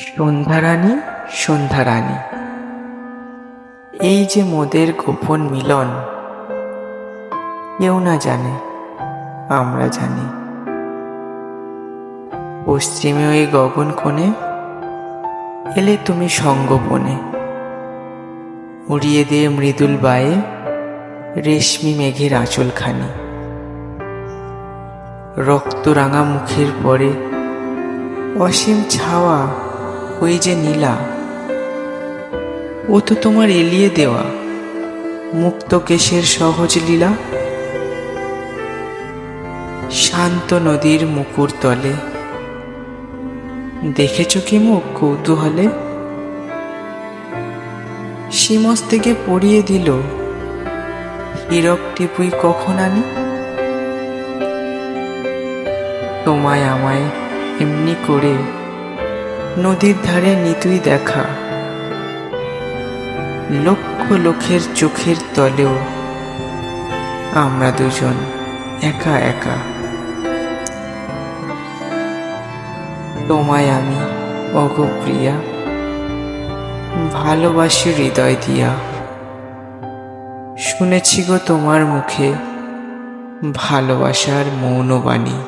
সন্ধ্যারানী, সন্ধ্যারানী, এই যে মোদের গোপন মিলন, কেউ না জানে, আমরা জানি। পশ্চিমে ওই গগন কোণে এলে তুমি সঙ্গোপনে, উড়িয়ে দিয়ে মৃদুল বায়ে রেশমি মেঘের আঁচলখানি। রক্ত রাঙা মুখের পরে অসীম ছাওয়া ওই যে নীলা, ও তো তোমার এলিয়ে দেওয়া মুক্ত কেশের সহজ লীলা। শান্ত নদীর মুকুর তলে দেখেছ কি মুখ কৌতূহলে? শিমস্তেকে পরিয়ে দিল হীরক টিপুই কখন আনি। তোমায় আমায় এমনি করে নদীর ধারে নিতুই দেখা, লক্ষ লোকের চোখের তলেও আমরা দুজন একা একা। তোমায় আমি ওগো প্রিয়া ভালোবাসি হৃদয় দিয়া, শুনেছি গো তোমার মুখে ভালোবাসার মৌন বাণী।